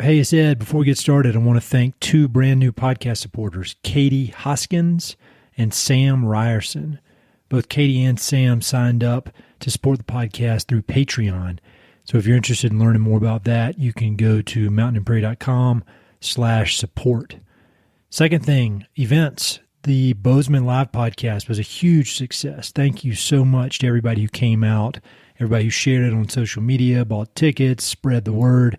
Hey, it's Ed. Before we get started, I want to thank two brand new podcast supporters, Katie Hoskins and Sam Ryerson. Both Katie and Sam signed up to support the podcast through Patreon. So if you're interested in learning more about that, you can go to mountainandprairie.com/support. Second thing, events. The Bozeman Live podcast was a huge success. Thank you so much to everybody who came out, everybody who shared it on social media, bought tickets, spread the word.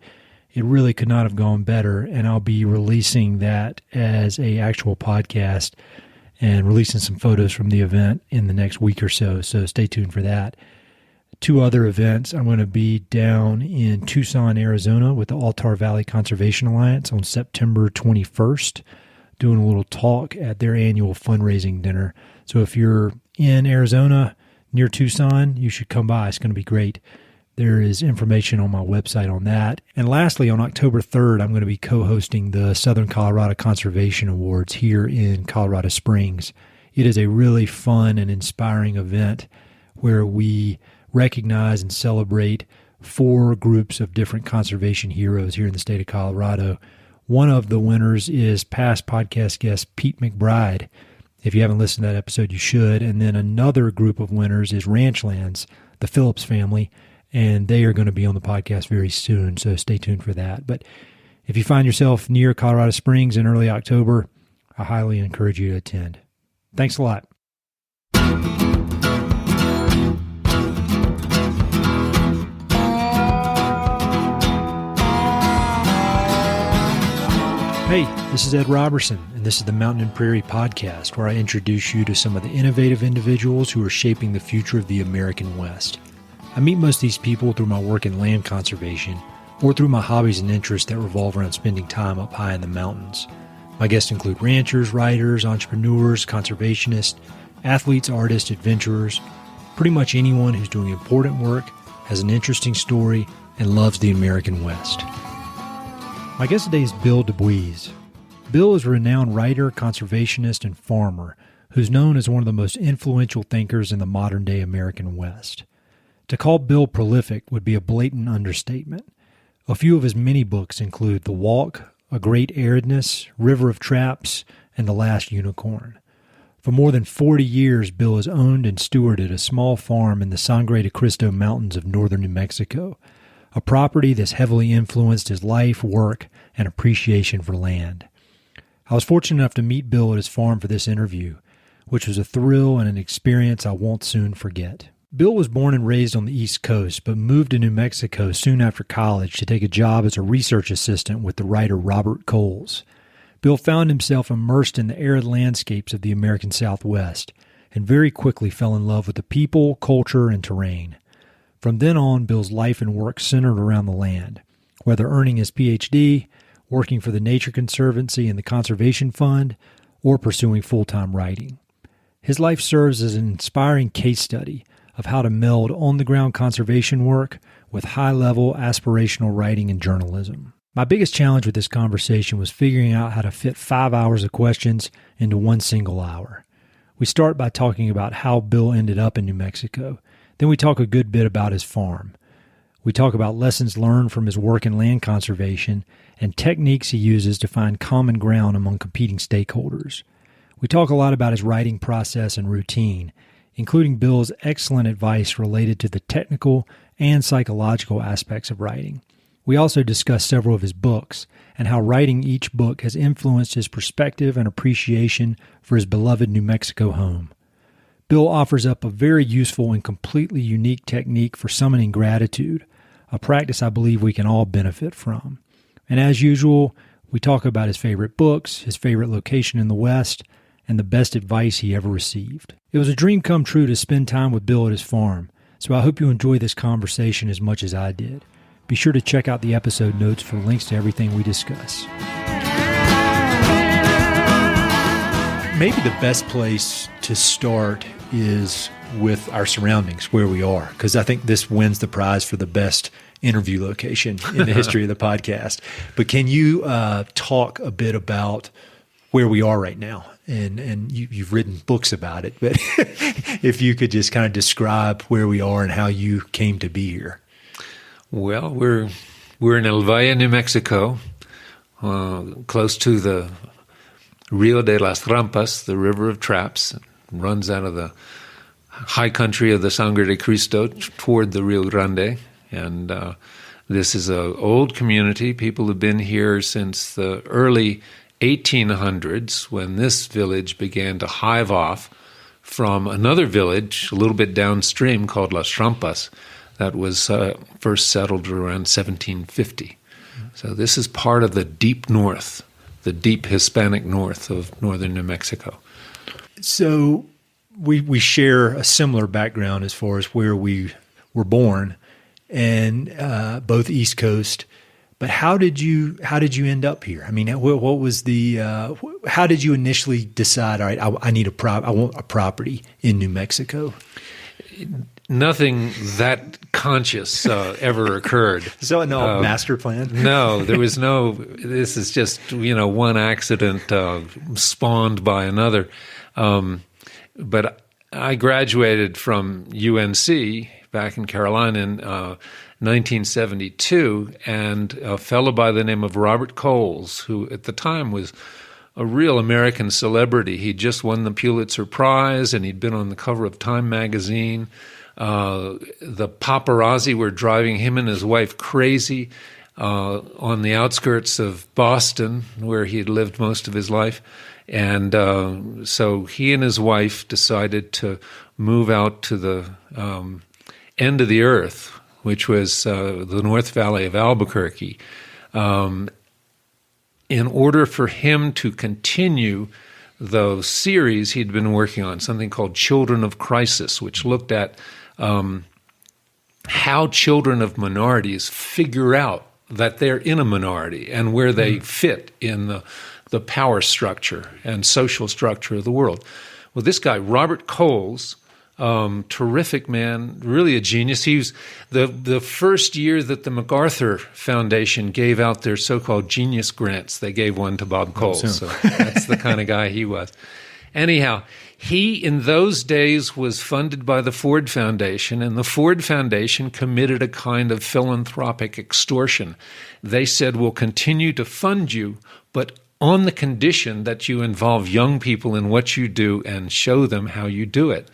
It really could not have gone better, and I'll be releasing that as a actual podcast and releasing some photos from the event in the next week or so, so stay tuned for that. Two other events. I'm going to be down in Tucson, Arizona with the Valley Conservation Alliance on September 21st, doing a little talk at their annual fundraising dinner. So if you're in Arizona near Tucson, you should come by. It's going to be great. There is information on my website on that. And lastly, on October 3rd, I'm going to be co-hosting the Southern Colorado Conservation Awards here in Colorado Springs. It is a really fun and inspiring event where we recognize and celebrate 4 groups of different conservation heroes here in the state of Colorado. One of the winners is past podcast guest Pete McBride. If you haven't listened to that episode, you should. And then another group of winners is Ranchlands, the Phillips family, and they are going to be on the podcast very soon, so stay tuned for that. But if you find yourself near Colorado Springs in early October, I highly encourage you to attend. Thanks a lot. Hey, this is Ed Robertson, and this is the Mountain and Prairie Podcast, where I introduce you to some of the innovative individuals who are shaping the future of the American West. I meet most of these people through my work in land conservation or through my hobbies and interests that revolve around spending time up high in the mountains. My guests include ranchers, writers, entrepreneurs, conservationists, athletes, artists, adventurers, pretty much anyone who's doing important work, has an interesting story, and loves the American West. My guest today is Bill deBuys. Bill is a renowned writer, conservationist, and farmer who's known as one of the most influential thinkers in the modern-day American West. To call Bill prolific would be a blatant understatement. A few of his many books include The Walk, A Great Aridness, River of Traps, and The Last Unicorn. For more than 40 years, Bill has owned and stewarded a small farm in the Sangre de Cristo mountains of northern New Mexico, a property that's heavily influenced his life, work, and appreciation for land. I was fortunate enough to meet Bill at his farm for this interview, which was a thrill and an experience I won't soon forget. Bill was born and raised on the East Coast, but moved to New Mexico soon after college to take a job as a research assistant with the writer Robert Coles. Bill found himself immersed in the arid landscapes of the American Southwest and very quickly fell in love with the people, culture, and terrain. From then on, Bill's life and work centered around the land, whether earning his Ph.D., working for the Nature Conservancy and the Conservation Fund, or pursuing full-time writing. His life serves as an inspiring case study of how to meld on-the-ground conservation work with high-level aspirational writing and journalism. My biggest challenge with this conversation was figuring out how to fit 5 hours of questions into one single hour. We start by talking about how Bill ended up in New Mexico. Then we talk a good bit about his farm. We talk about lessons learned from his work in land conservation and techniques he uses to find common ground among competing stakeholders. We talk a lot about his writing process and routine, including Bill's excellent advice related to the technical and psychological aspects of writing. We also discuss several of his books and how writing each book has influenced his perspective and appreciation for his beloved New Mexico home. Bill offers up a very useful and completely unique technique for summoning gratitude, a practice I believe we can all benefit from. And as usual, we talk about his favorite books, his favorite location in the West, and the best advice he ever received. It was a dream come true to spend time with Bill at his farm, so I hope you enjoy this conversation as much as I did. Be sure to check out the episode notes for links to everything we discuss. Maybe the best place to start is with our surroundings, where we are, because I think this wins the prize for the best interview location in the history of the podcast. But can you talk a bit about where we are right now? And you've written books about it, but if you could just kind of describe where we are and how you came to be here. Well, we're We're in El Valle, New Mexico, close to the Rio de las Trampas, the River of Traps. It runs out of the high country of the Sangre de Cristo toward the Rio Grande. And this is an old community. People have been here since the early 1800s, when this village began to hive off from another village a little bit downstream called Las Trampas that was first settled around 1750. So this is part of the deep north, the deep Hispanic north of northern New Mexico. So we share a similar background as far as where we were born, and both East Coast. But how did you end up here? I mean, what was the? How did you initially decide? All right, I want a property in New Mexico. Nothing that conscious ever occurred. So no master plan. No, there was no. This is just one accident spawned by another. But I graduated from UNC back in Carolina in 1972, and a fellow by the name of Robert Coles, who at the time was a real American celebrity. He'd just won the Pulitzer Prize, and he'd been on the cover of Time magazine. The paparazzi were driving him and his wife crazy on the outskirts of Boston, where he had lived most of his life. And so he and his wife decided to move out to the end of the earth, which was the North Valley of Albuquerque, in order for him to continue the series he'd been working on, something called Children of Crisis, which looked at how children of minorities figure out that they're in a minority and where they fit in the power structure and social structure of the world. Well, this guy, Robert Coles, terrific man, really a genius. He was the first year that the MacArthur Foundation gave out their so-called genius grants. They gave one to Bob Coles, so that's the kind of guy he was. Anyhow, he in those days was funded by the Ford Foundation, and the Ford Foundation committed a kind of philanthropic extortion. They said, we'll continue to fund you, but on the condition that you involve young people in what you do and show them how you do it.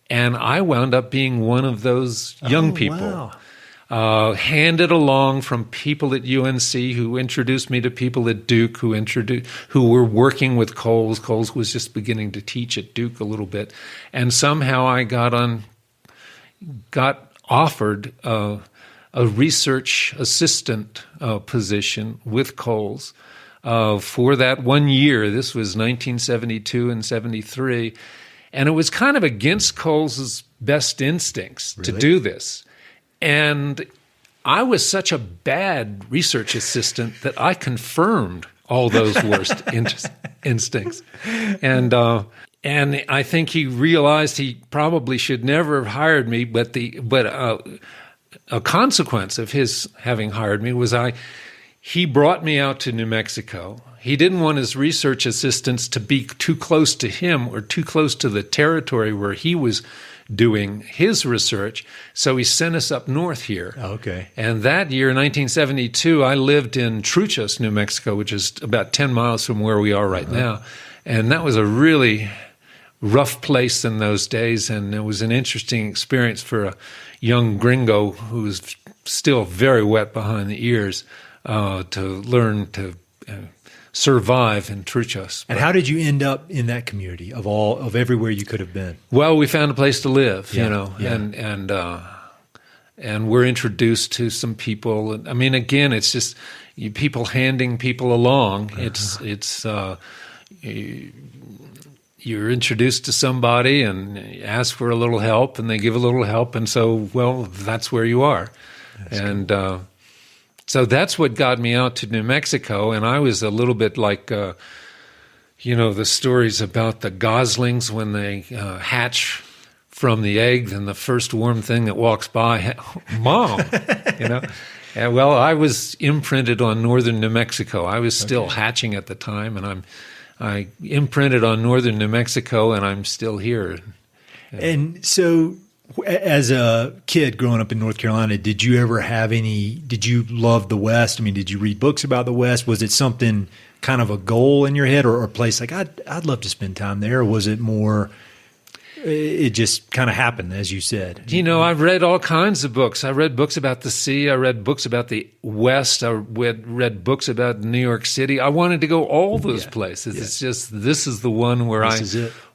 And I wound up being one of those young people, handed along from people at UNC who introduced me to people at Duke who were working with Coles. Coles was just beginning to teach at Duke a little bit. And somehow I got offered a research assistant position with Coles for that 1 year. This was 1972 and 73. And it was kind of against Coles's best instincts to do this. And I was such a bad research assistant that I confirmed all those worst instincts. And I think he realized he probably should never have hired me, but a consequence of his having hired me was he brought me out to New Mexico. He didn't want his research assistants to be too close to him or too close to the territory where he was doing his research, so he sent us up north here. Okay. And that year, 1972, I lived in Truchas, New Mexico, which is about 10 miles from where we are right now. And that was a really rough place in those days, and it was an interesting experience for a young gringo who was still very wet behind the ears to learn to survive in Truchas. And how did you end up in that community of everywhere you could have been? Well, we found a place to live, and we're introduced to some people. I mean, again, it's just people handing people along. You're introduced to somebody and ask for a little help, and they give a little help, and so, well, that's where you are. So that's what got me out to New Mexico, and I was a little bit like, the stories about the goslings when they hatch from the egg, and the first warm thing that walks by, Mom, And, well, I was imprinted on northern New Mexico. I was still hatching at the time, and I imprinted on northern New Mexico, and I'm still here. And so As a kid growing up in North Carolina, did you love the West? I mean, did you read books about the West? Was it something kind of a goal in your head or a place like, I'd love to spend time there? Or was it more, it just kind of happened, as you said? I've read all kinds of books. I read books about the sea. I read books about the West. I read books about New York City. I wanted to go all those places. It's just, this is the one where I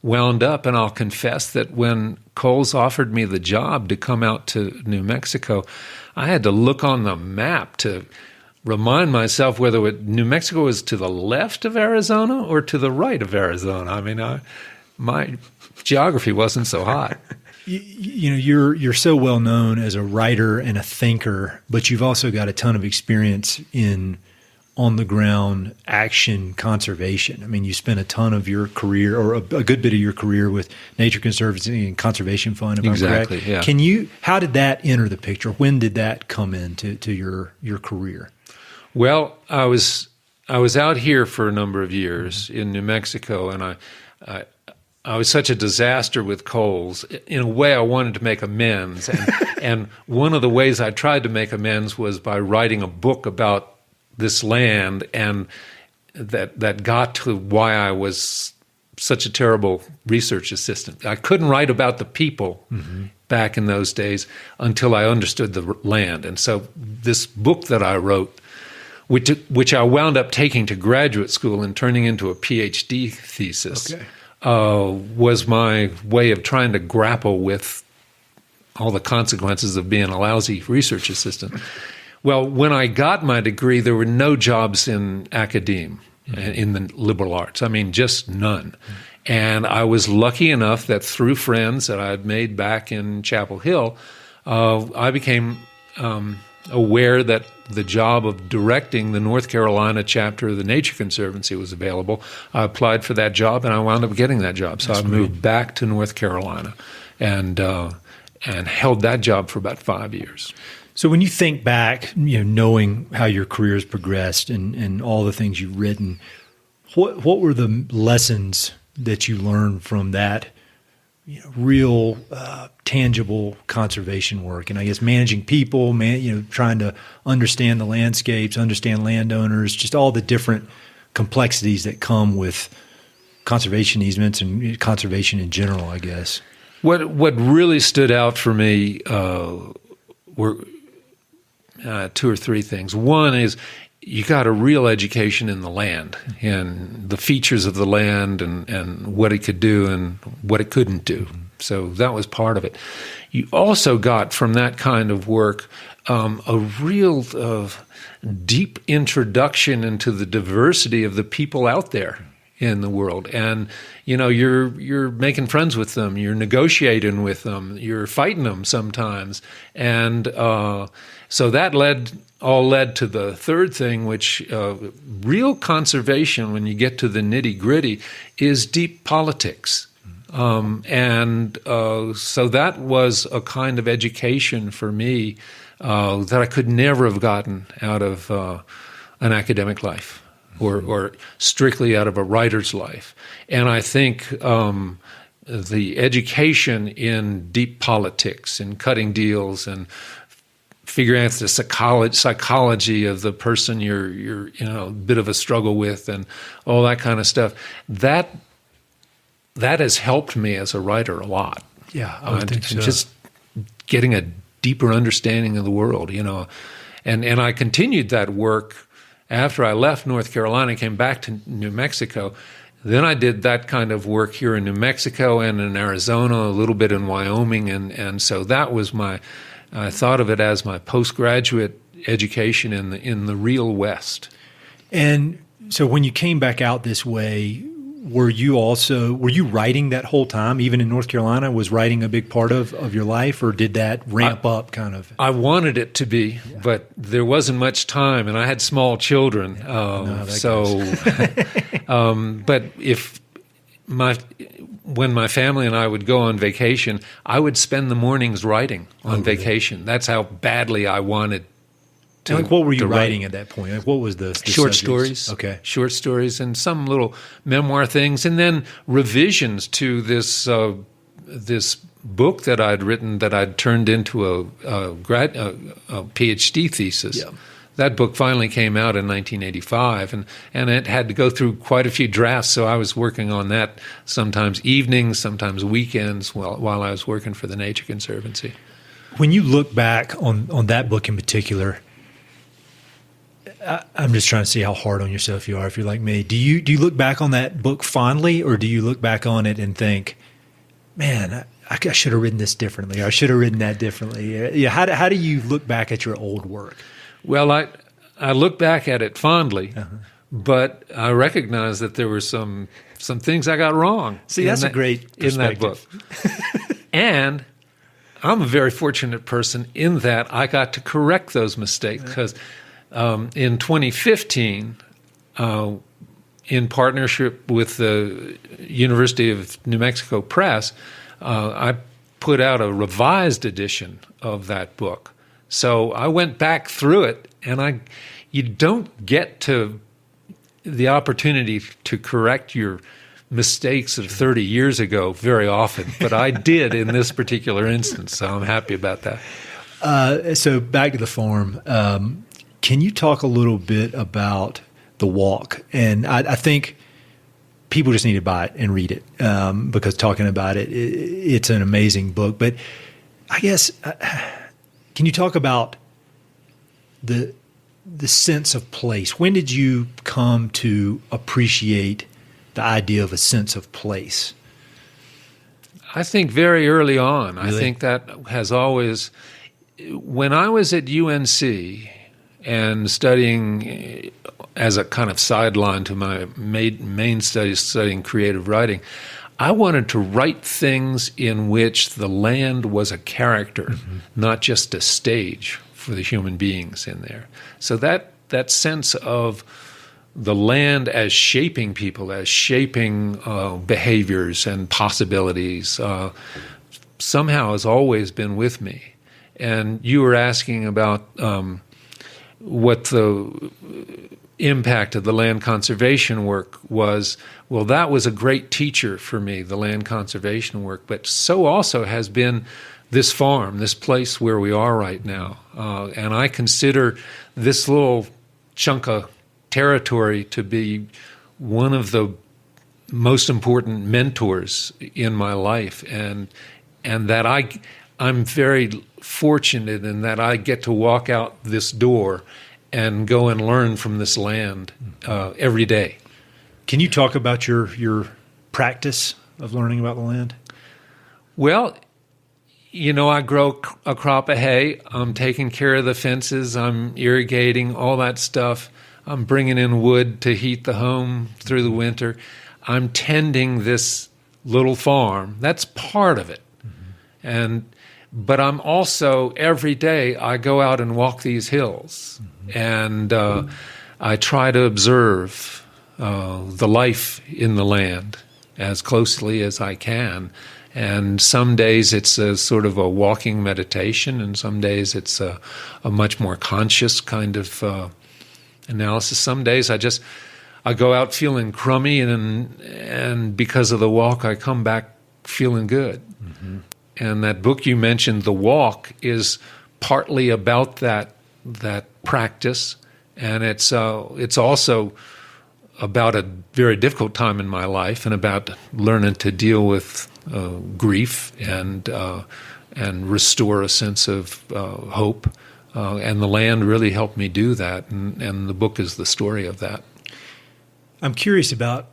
wound up. And I'll confess that when Coles offered me the job to come out to New Mexico, I had to look on the map to remind myself whether New Mexico was to the left of Arizona or to the right of Arizona. I mean, my geography wasn't so hot. You're so well known as a writer and a thinker, but you've also got a ton of experience in on the ground action conservation. I mean, you spent a ton of your career, or a good bit of your career, with Nature Conservancy and Conservation Fund. If I'm correct. Yeah. How did that enter the picture? When did that come into your career? Well, I was out here for a number of years in New Mexico, and I was such a disaster with Coles. In a way, I wanted to make amends. And one of the ways I tried to make amends was by writing a book about this land, and that got to why I was such a terrible research assistant. I couldn't write about the people back in those days until I understood the land. And so this book that I wrote, which I wound up taking to graduate school and turning into a Ph.D. thesis, was my way of trying to grapple with all the consequences of being a lousy research assistant. Well, when I got my degree, there were no jobs in academia, in the liberal arts. I mean, just none. And I was lucky enough that through friends that I had made back in Chapel Hill, I became aware that the job of directing the North Carolina chapter of the Nature Conservancy was available. I applied for that job, and I wound up getting that job. So I moved back to North Carolina and held that job for about 5 years. So when you think back, knowing how your career has progressed and all the things you've written, what were the lessons that you learned from that real tangible conservation work? And I guess managing people, trying to understand the landscapes, understand landowners, just all the different complexities that come with conservation easements and conservation in general, I guess. What really stood out for me were two or three things. One is you got a real education in the land and the features of the land and what it could do and what it couldn't do. So that was part of it. You also got from that kind of work a real deep introduction into the diversity of the people out there in the world. And, you're making friends with them, you're negotiating with them, you're fighting them sometimes. And so that all led to the third thing, which real conservation, when you get to the nitty-gritty, is deep politics. So that was a kind of education for me that I could never have gotten out of an academic life or strictly out of a writer's life. And I think the education in deep politics and cutting deals and figuring out the psychology of the person you're a bit of a struggle with and all that kind of stuff, that has helped me as a writer a lot. Yeah, I would think so. Just getting a deeper understanding of the world, And I continued that work after I left North Carolina, came back to New Mexico. Then I did that kind of work here in New Mexico and in Arizona, a little bit in Wyoming, and so that was I thought of it as my postgraduate education in the real West. And so when you came back out this way, were you writing that whole time, even in North Carolina? Was writing a big part of your life, or did that ramp up kind of? I wanted it to be, but there wasn't much time, and I had small children. But when my family and I would go on vacation, I would spend the mornings writing on vacation. That's how badly I wanted to. And what were you writing at that point? What was the short subjects? Stories? Okay, short stories and some little memoir things, and then revisions to this this book that I'd written that I'd turned into a Ph.D. thesis. Yeah. That book finally came out in 1985, and it had to go through quite a few drafts, so I was working on that sometimes evenings, sometimes weekends while I was working for the Nature Conservancy. When you look back on that book in particular, I'm just trying to see how hard on yourself you are if you're like me. Do you look back on that book fondly, or do you look back on it and think, man, I should have written this differently, or I should have written that differently? Yeah, how do you look back at your old work? Well, I look back at it fondly, but I recognize that there were some things I got wrong. See, that's a great perspective. In that book. And I'm a very fortunate person in that I got to correct those mistakes, because in 2015, in partnership with the University of New Mexico Press, I put out a revised edition of that book. So I went back through it, and you don't get to the opportunity to correct your mistakes of 30 years ago very often, but I did in this particular instance, so I'm happy about that. So back to the farm. Can you talk a little bit about the walk? And I think people just need to buy it and read it, because talking about it's an amazing book. But I guess... can you talk about the sense of place? When did you come to appreciate the idea of a sense of place? I think very early on. Really? I think that has always... When I was at UNC and studying as a kind of sideline to my main studies, studying creative writing, I wanted to write things in which the land was a character, not just a stage for the human beings in there. So that sense of the land as shaping people, as shaping behaviors and possibilities, somehow has always been with me. And you were asking about what the impact of the land conservation work was. Well, that was a great teacher for me, the land conservation work, but so also has been this farm, this place where we are right now. And I consider this little chunk of territory to be one of the most important mentors in my life, and that I'm very fortunate in that I get to walk out this door and go and learn from this land every day. Can you talk about your practice of learning about the land? Well, I grow a crop of hay. I'm taking care of the fences. I'm irrigating, all that stuff. I'm bringing in wood to heat the home through the winter. I'm tending this little farm. That's part of it. But I'm also, every day, I go out and walk these hills, and I try to observe the life in the land as closely as I can. And some days it's a sort of a walking meditation, and some days it's a much more conscious kind of analysis. Some days I go out feeling crummy, and because of the walk, I come back feeling good. And that book you mentioned, The Walk, is partly about that practice, and it's also about a very difficult time in my life, and about learning to deal with grief and restore a sense of hope. And the land really helped me do that, and the book is the story of that. I'm curious about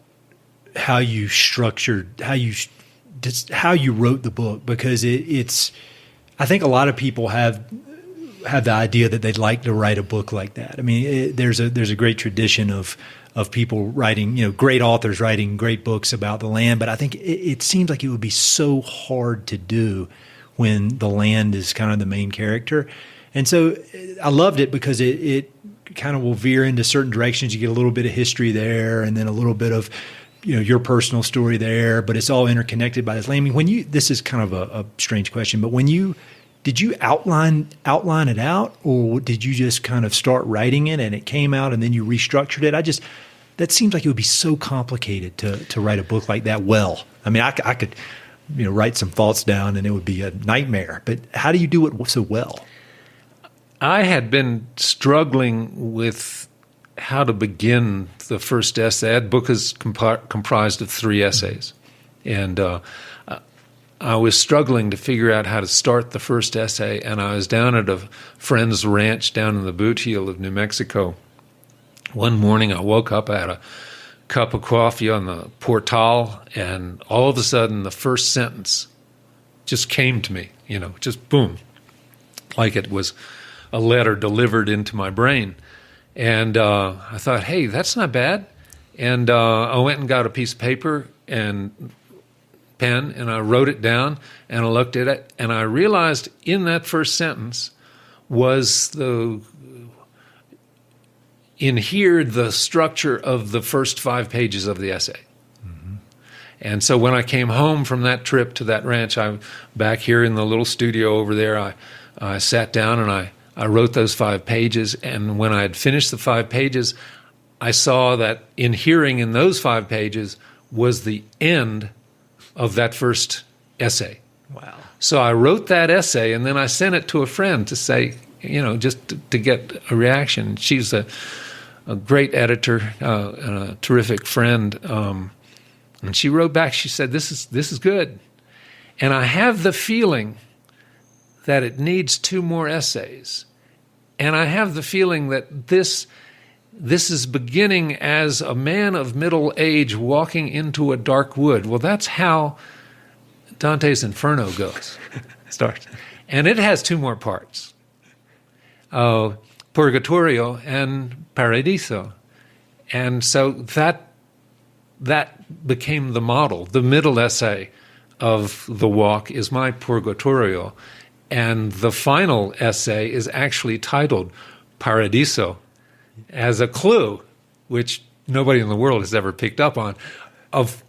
how you wrote the book, because it's. I think a lot of people have the idea that they'd like to write a book like that. I mean, there's a great tradition of people writing, great authors writing great books about the land, but I think it seems like it would be so hard to do when the land is kind of the main character. And so I loved it because it kind of will veer into certain directions. You get a little bit of history there, and then a little bit of your personal story there, but it's all interconnected by this land. I mean, this is kind of a strange question, but did you outline it out, or did you just kind of start writing it and it came out and then you restructured it? That seems like it would be so complicated to write a book like that well. I mean, I could write some thoughts down and it would be a nightmare. But how do you do it so well? I had been struggling with how to begin the first essay. That book is comprised of 3 essays. And I was struggling to figure out how to start the first essay, and I was down at a friend's ranch down in the boot heel of New Mexico. One morning I woke up, I had a cup of coffee on the portal, and all of a sudden the first sentence just came to me, just boom, like it was a letter delivered into my brain. And I thought, hey, that's not bad. And I went and got a piece of paper and pen, and I wrote it down, and I looked at it, and I realized in that first sentence was inhered the structure of the first 5 pages of the essay. Mm-hmm. And so when I came home from that trip to that ranch, I'm back here in the little studio over there, I sat down and I wrote those 5 pages, and when I had finished the 5 pages, I saw that inhering in those 5 pages was the end of that first essay. Wow. So I wrote that essay, and then I sent it to a friend to say, just to get a reaction. She's a great editor and a terrific friend. And she wrote back, she said, this is good. And I have the feeling that it needs 2 more essays. And I have the feeling that this is beginning as a man of middle age walking into a dark wood. Well, that's how Dante's Inferno goes. Starts. And it has 2 more parts. Purgatorio and Paradiso. And so that became the model. The middle essay of the walk is my Purgatorio. And the final essay is actually titled Paradiso, as a clue, which nobody in the world has ever picked up on, of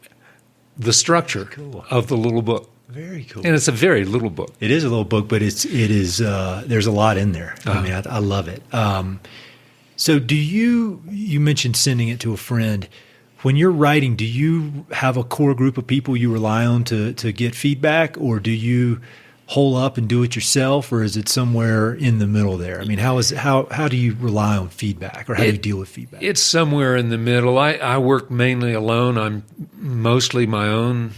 the structure of the little book. Very cool. And it's a very little book. It is a little book, but it is there's a lot in there. I mean, I love it. So do you mentioned sending it to a friend. When you're writing, do you have a core group of people you rely on to get feedback, or do you hole up and do it yourself, or is it somewhere in the middle there? I mean, how do you rely on feedback, or how do you deal with feedback? It's somewhere in the middle. I work mainly alone. I'm mostly my own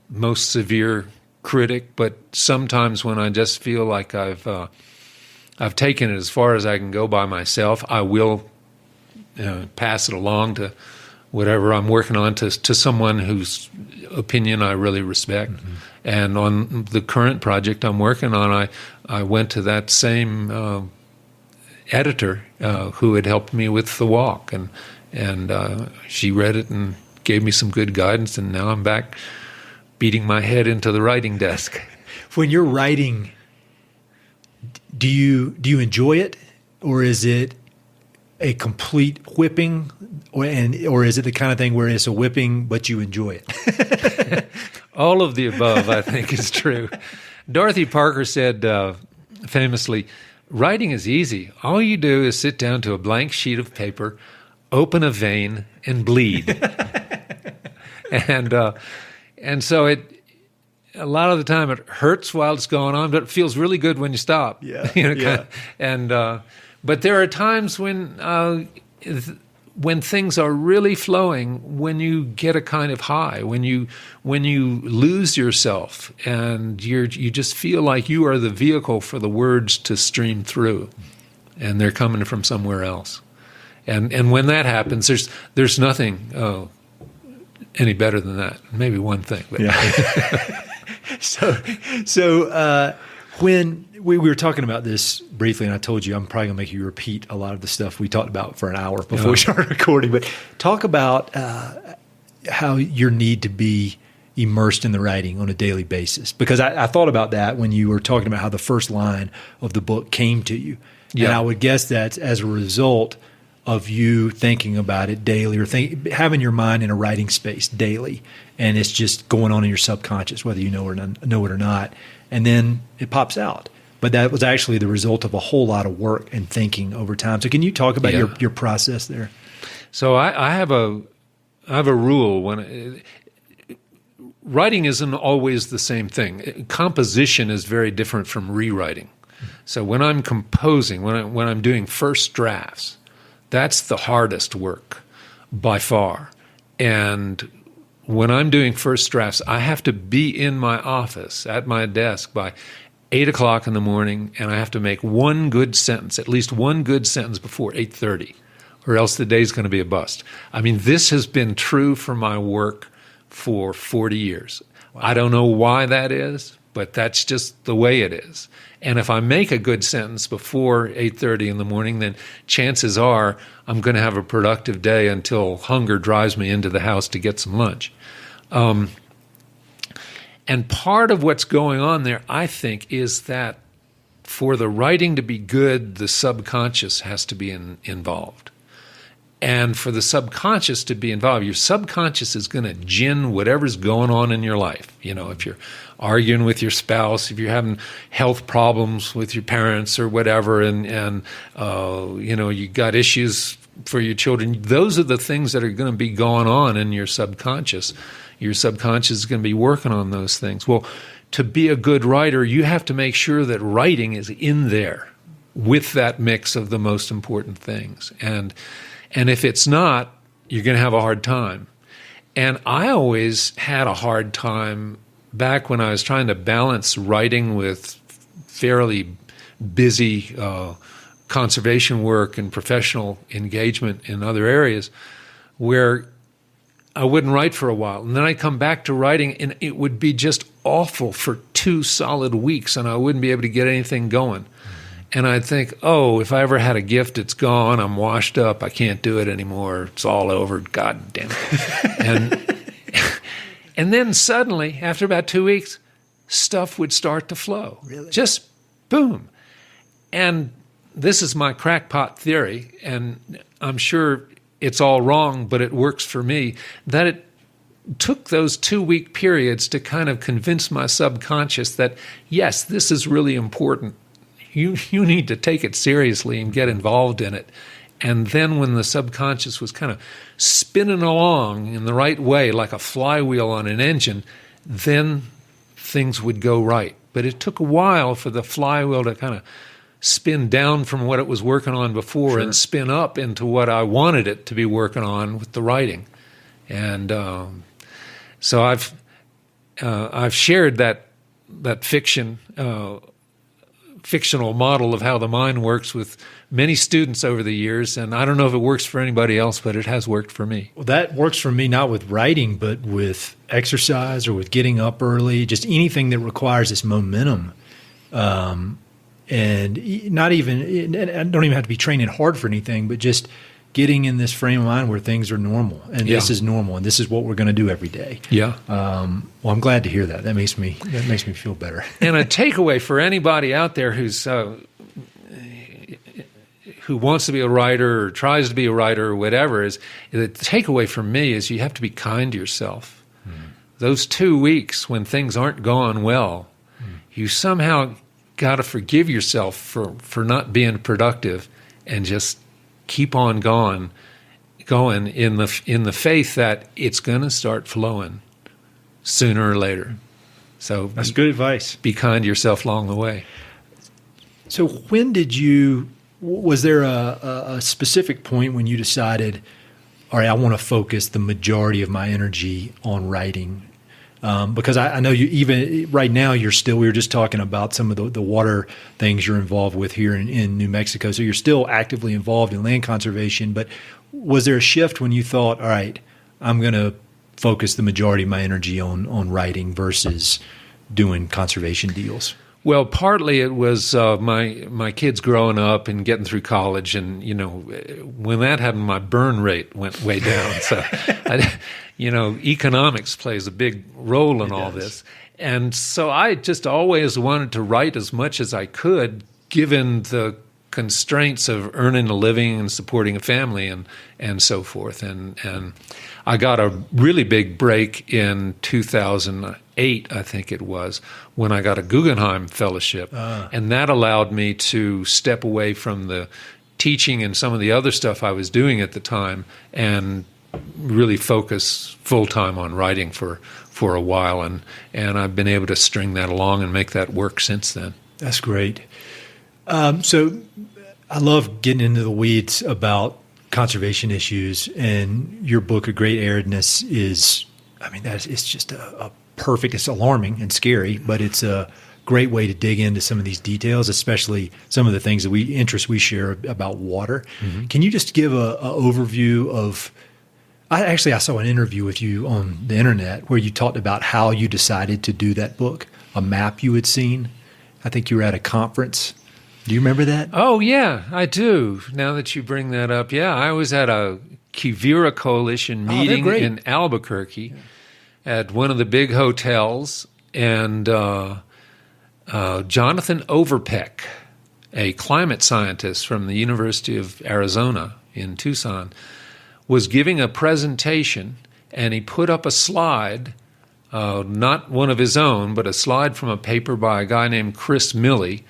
most severe critic, but sometimes when I just feel like I've taken it as far as I can go by myself, I will pass it along to whatever I'm working on to someone whose opinion I really respect. Mm-hmm. And on the current project I'm working on, I went to that same editor who had helped me with the walk, and she read it and gave me some good guidance, and now I'm back beating my head into the writing desk. When you're writing, do you enjoy it, or is it a complete whipping, or is it the kind of thing where it's a whipping but you enjoy it? All of the above, I think, is true. Dorothy Parker said famously, "Writing is easy. All you do is sit down to a blank sheet of paper, open a vein, and bleed." And so a lot of the time it hurts while it's going on, but it feels really good when you stop. Yeah. But there are times when things are really flowing, when you get a kind of high, when you lose yourself, and you just feel like you are the vehicle for the words to stream through, and they're coming from somewhere else. And when that happens, there's nothing any better than that. Maybe one thing. But. Yeah. So when we were talking about this briefly, and I told you I'm probably going to make you repeat a lot of the stuff we talked about for an hour before we started recording, but talk about how your need to be immersed in the writing on a daily basis. Because I thought about that when you were talking about how the first line of the book came to you. Yeah. And I would guess that's as a result of you thinking about it daily, or having your mind in a writing space daily, and it's just going on in your subconscious, whether you know it or not, and then it pops out. But that was actually the result of a whole lot of work and thinking over time. So can you talk about your process there? So I have a rule. When writing isn't always the same thing. Composition is very different from rewriting. So when I'm composing, when I'm doing first drafts, that's the hardest work by far. And when I'm doing first drafts, I have to be in my office at my desk by 8 o'clock in the morning, and I have to make one good sentence, at least one good sentence before 8:30, or else the day's going to be a bust. I mean, this has been true for my work for 40 years. Wow. I don't know why that is, but that's just the way it is. And if I make a good sentence before 8:30 in the morning, then chances are I'm going to have a productive day until hunger drives me into the house to get some lunch. And part of what's going on there, I think, is that for the writing to be good, the subconscious has to be involved. And for the subconscious to be involved, your subconscious is going to gin whatever's going on in your life. You know, if you're arguing with your spouse, if you're having health problems with your parents or whatever, and you know, you got issues for your children, those are the things that are going to be going on in your subconscious. Your subconscious is going to be working on those things. Well, to be a good writer, you have to make sure that writing is in there with that mix of the most important things. And if it's not, you're going to have a hard time. And I always had a hard time back when I was trying to balance writing with fairly busy conservation work and professional engagement in other areas, where I wouldn't write for a while. And then I'd come back to writing, and it would be just awful for 2 solid weeks, and I wouldn't be able to get anything going. And I'd think, oh, if I ever had a gift, it's gone. I'm washed up. I can't do it anymore. It's all over. God damn it. And then suddenly, after about 2 weeks, stuff would start to flow. Really? Just boom. And this is my crackpot theory, and I'm sure it's all wrong, but it works for me, that it took those 2-week periods to kind of convince my subconscious that, yes, this is really important. You need to take it seriously and get involved in it. And then when the subconscious was kind of spinning along in the right way, like a flywheel on an engine, then things would go right. But it took a while for the flywheel to kind of spin down from what it was working on before, sure, and spin up into what I wanted it to be working on with the writing. And so I've shared that fictional model of how the mind works with many students over the years, and I don't know if it works for anybody else, but it has worked for me. Well, that works for me, not with writing, but with exercise or with getting up early, just anything that requires this momentum. And not even, I don't even have to be training hard for anything, but just getting in this frame of mind where things are normal, and this is normal, and this is what we're going to do every day. Yeah. Well, I'm glad to hear that. That makes me feel better. And a takeaway for anybody out there who wants to be a writer or tries to be a writer or whatever, is the takeaway for me is you have to be kind to yourself. Those 2 weeks when things aren't going well, you somehow got to forgive yourself for not being productive, and just keep on going in the faith that it's going to start flowing sooner or later. So that's good advice. Be kind to yourself along the way. So when was there a specific point when you decided, all right, I want to focus the majority of my energy on writing? Because I know you, even right now, we were just talking about some of the water things you're involved with here in New Mexico. So you're still actively involved in land conservation. But was there a shift when you thought, all right, I'm going to focus the majority of my energy on writing versus doing conservation deals? Well, partly it was my kids growing up and getting through college, and when that happened, my burn rate went way down. So, economics plays a big role in all this, and so I just always wanted to write as much as I could, given the constraints of earning a living and supporting a family and so forth. And I got a really big break in 2008, I think it was, when I got a Guggenheim Fellowship. And that allowed me to step away from the teaching and some of the other stuff I was doing at the time and really focus full-time on writing for a while, and I've been able to string that along and make that work since then. That's great. So I love getting into the weeds about conservation issues, and your book, A Great Aridness, it's just a perfect, it's alarming and scary, but it's a great way to dig into some of these details, especially some of the things that we share about water. Mm-hmm. Can you just give a overview of, I saw an interview with you on the internet where you talked about how you decided to do that book, a map you had seen. I think you were at a conference. Do you remember that? Oh, yeah, I do. Now that you bring that up. Yeah, I was at a Quivira Coalition meeting in Albuquerque at one of the big hotels, and Jonathan Overpeck, a climate scientist from the University of Arizona in Tucson, was giving a presentation, and he put up a slide, not one of his own, but a slide from a paper by a guy named Chris Milley,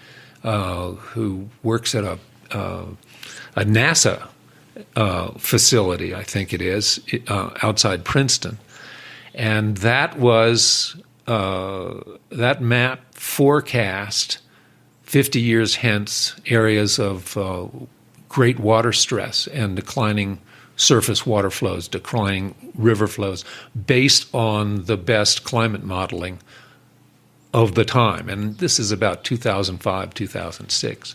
who works at a NASA facility, I think it is, outside Princeton. And that was, that map forecast 50 years hence areas of great water stress and declining surface water flows, declining river flows, based on the best climate modeling of the time. And this is about 2005, 2006.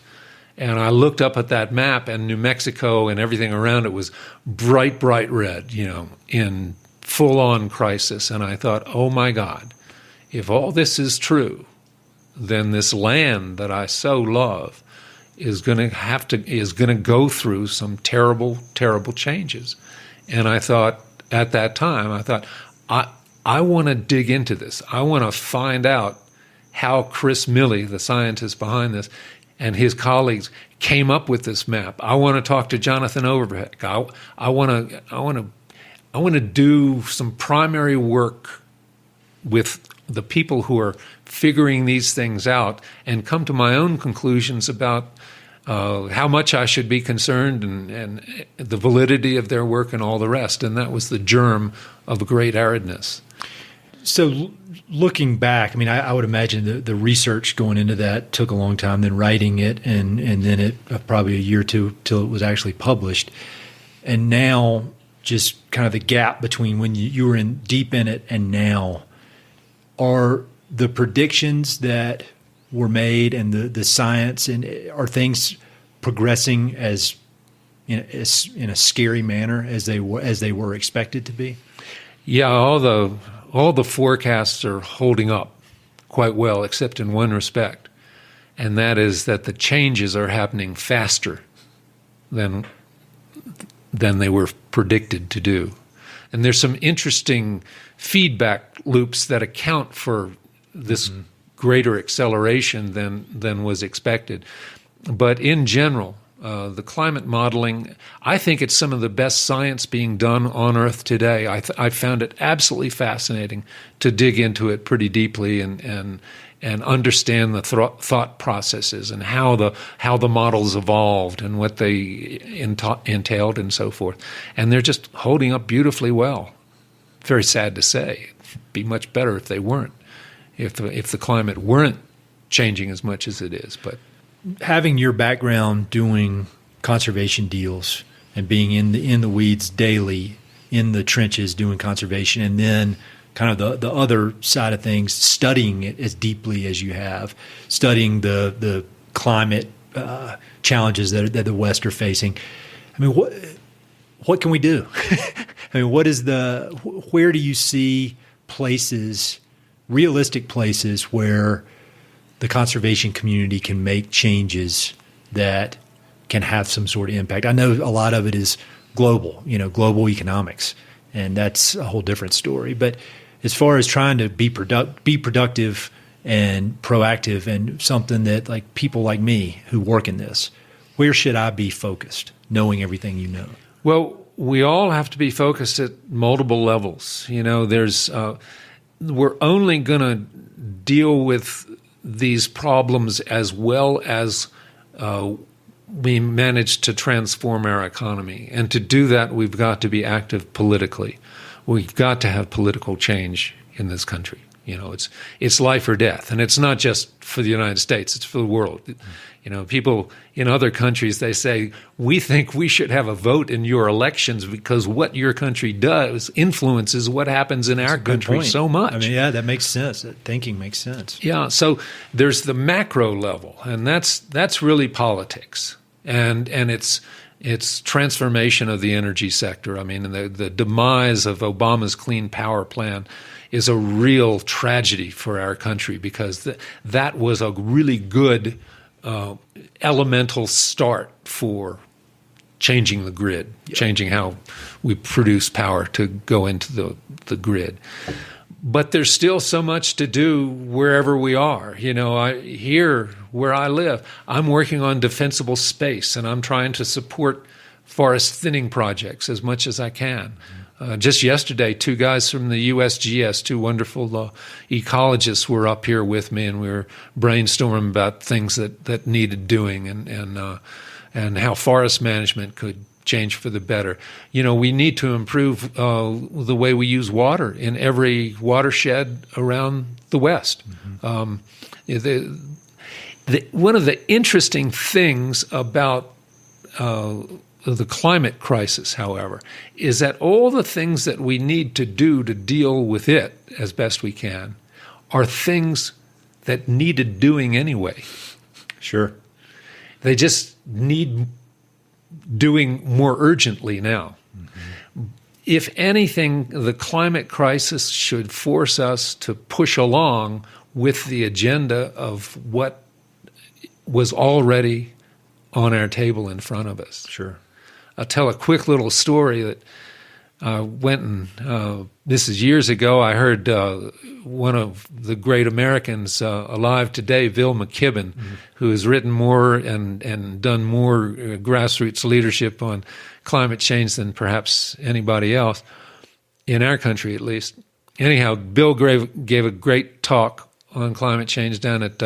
And I looked up at that map, and New Mexico and everything around it was bright, bright red, in full-on crisis. And I thought, oh my God, if all this is true, then this land that I so love is going to go through some terrible, terrible changes. And I thought, at that time, I want to dig into this. I want to find out how Chris Milley, the scientist behind this, and his colleagues came up with this map. I want to talk to Jonathan Overpeck. I want to do some primary work with the people who are figuring these things out and come to my own conclusions about how much I should be concerned and the validity of their work and all the rest. And that was the germ of A Great Aridness. So looking back, I would imagine the research going into that took a long time, then writing it, and then it probably a year or two till it was actually published. And now just kind of the gap between when you were deep in it and now, are the predictions that were made and the science, and are things progressing as in a scary manner as they were expected to be? Yeah, all the forecasts are holding up quite well, except in one respect, and that is that the changes are happening faster than they were predicted to do. And there's some interesting feedback loops that account for this greater acceleration than was expected. But in general, the climate modeling, I think it's some of the best science being done on Earth today. I found it absolutely fascinating to dig into it pretty deeply and understand the thought processes and how the models evolved and what they entailed and so forth. And they're just holding up beautifully well. Very sad to say. It'd be much better if they weren't, if the climate weren't changing as much as it is. But having your background doing conservation deals and being in the weeds daily, in the trenches doing conservation, and then kind of the other side of things, studying it as deeply as you have, studying the climate challenges that the West are facing. What can we do? Where do you see places, realistic places, where the conservation community can make changes that can have some sort of impact? I know a lot of it is global global economics, and that's a whole different story. But as far as trying to be productive and proactive, and something that, like, people like me who work in this, where should I be focused, knowing everything you know? Well, we all have to be focused at multiple levels. We're only going to deal with these problems as well as we manage to transform our economy. And to do that, we've got to be active politically. We've got to have political change in this country. It's life or death. And it's not just for the United States, it's for the world. People in other countries, they say, we think we should have a vote in your elections because what your country does influences what happens in our country so much. I mean, yeah, that makes sense. That thinking makes sense. Yeah, so there's the macro level, and that's really politics. And it's transformation of the energy sector. I mean, the demise of Obama's Clean Power Plan is a real tragedy for our country because that was a really good elemental start for changing the grid, changing how we produce power to go into the grid. But there's still so much to do wherever we are. Here where I live, I'm working on defensible space, and I'm trying to support forest thinning projects as much as I can. Just yesterday, 2 guys from the USGS, 2 wonderful ecologists, were up here with me, and we were brainstorming about things that needed doing and how forest management could change for the better. We need to improve the way we use water in every watershed around the West. Mm-hmm. One of the interesting things about the climate crisis, however, is that all the things that we need to do to deal with it as best we can are things that needed doing anyway. Sure. They just need doing more urgently now. Mm-hmm. If anything, the climate crisis should force us to push along with the agenda of what was already on our table in front of us. Sure. I'll tell a quick little story that went and this is years ago. I heard one of the great Americans alive today, Bill McKibben, mm-hmm. who has written more and done more grassroots leadership on climate change than perhaps anybody else, in our country at least. Anyhow, Bill gave a great talk on climate change down at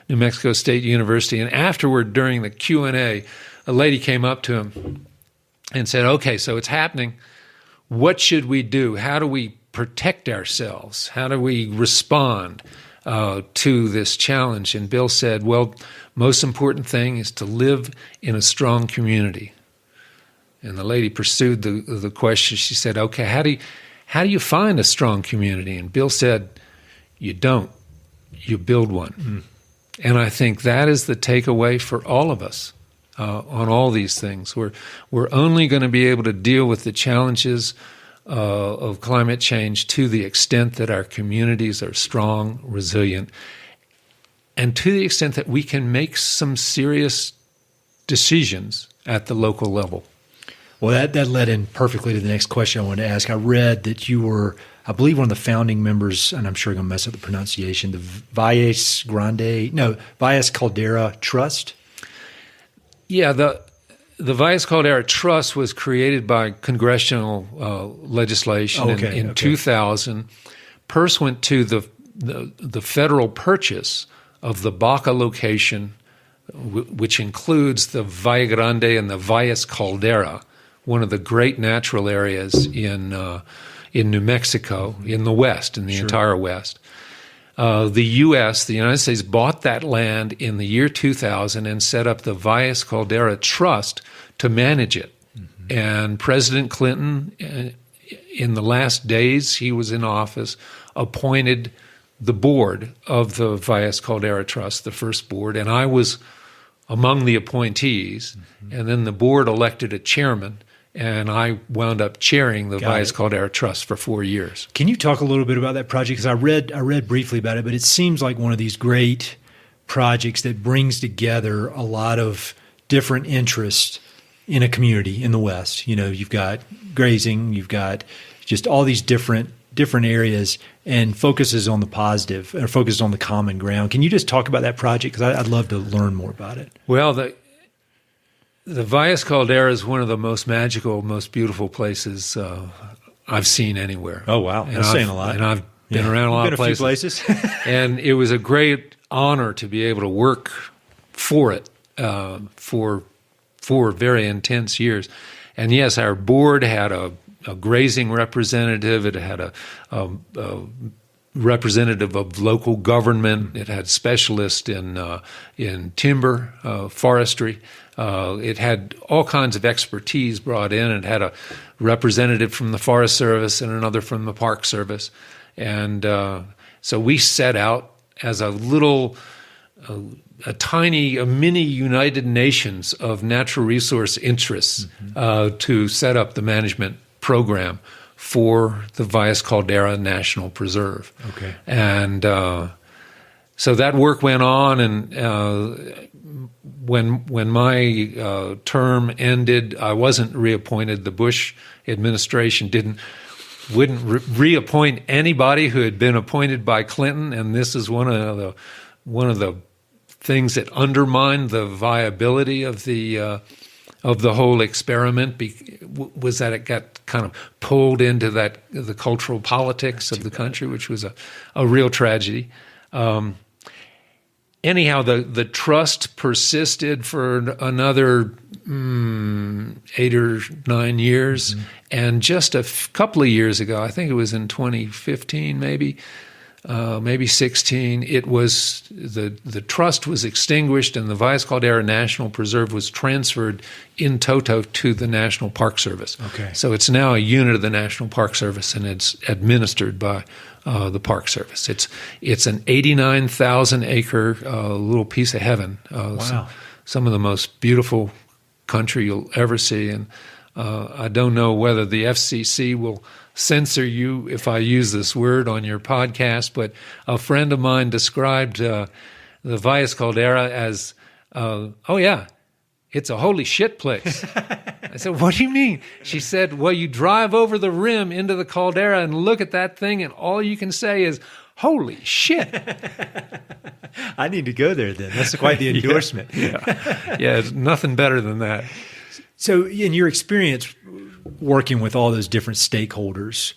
New Mexico State University, and afterward, during the Q&A, a lady came up to him and said, okay, so it's happening. What should we do? How do we protect ourselves? How do we respond to this challenge? And Bill said, well, most important thing is to live in a strong community. And the lady pursued the question. She said, okay, how do you find a strong community? And Bill said, you don't. You build one. Mm. And I think that is the takeaway for all of us. On all these things. We're only going to be able to deal with the challenges of climate change to the extent that our communities are strong, resilient, and to the extent that we can make some serious decisions at the local level. Well, that led in perfectly to the next question I wanted to ask. I read that you were, I believe, one of the founding members, and I'm sure I'm going to mess up the pronunciation, the Valles Caldera Trust. Yeah, the Valles Caldera Trust was created by congressional legislation in 2000. Pursuant to the federal purchase of the Baca location, which includes the Valle Grande and the Valles Caldera, one of the great natural areas in New Mexico, in the West, in the entire West. The U.S., the United States, bought that land in the year 2000 and set up the Valles Caldera Trust to manage it. Mm-hmm. And President Clinton, in the last days he was in office, appointed the board of the Valles Caldera Trust, the first board, and I was among the appointees. Mm-hmm. And then the board elected a chairman, and I wound up chairing the Valles Caldera Trust for 4 years. Can you talk a little bit about that project? Because I read briefly about it, but it seems like one of these great projects that brings together a lot of different interests in a community in the West. You've got grazing, you've got just all these different areas, and focuses on the positive, or focuses on the common ground. Can you just talk about that project? Because I'd love to learn more about it. Well, the Valles Caldera is one of the most magical, most beautiful places I've seen anywhere. Oh, wow. That's saying a lot. And I've been around a lot of places. Been a few places. And it was a great honor to be able to work for it for 4 very intense years. And yes, our board had a grazing representative. It had a representative of local government. It had specialists in timber, forestry. It had all kinds of expertise brought in. It had a representative from the Forest Service and another from the Park Service. And so we set out as a mini United Nations of natural resource interests to set up the management program for the Valles Caldera National Preserve. Okay. And so that work went on, and when my term ended, I wasn't reappointed. The Bush administration wouldn't reappoint anybody who had been appointed by Clinton, and this is one of the things that undermined the viability of the whole experiment was that it got kind of pulled into the cultural politics of the country, which was a real tragedy. Anyhow, the trust persisted for another 8 or 9 years, and just a couple of years ago, I think it was in 2015, maybe 16, it was the trust was extinguished, and the Valles Caldera National Preserve was transferred in toto to the National Park Service. Okay. So it's now a unit of the National Park Service, and it's administered by the Park Service. It's an 89,000 acre little piece of heaven. Wow. Some of the most beautiful country you'll ever see, and I don't know whether the FCC will censor you if I use this word on your podcast, but a friend of mine described the Valles Caldera as, it's a holy shit place. I said, what do you mean? She said, well, you drive over the rim into the caldera and look at that thing, and all you can say is, holy shit. I need to go there then. That's quite the endorsement. Yeah, it's nothing better than that. So in your experience working with all those different stakeholders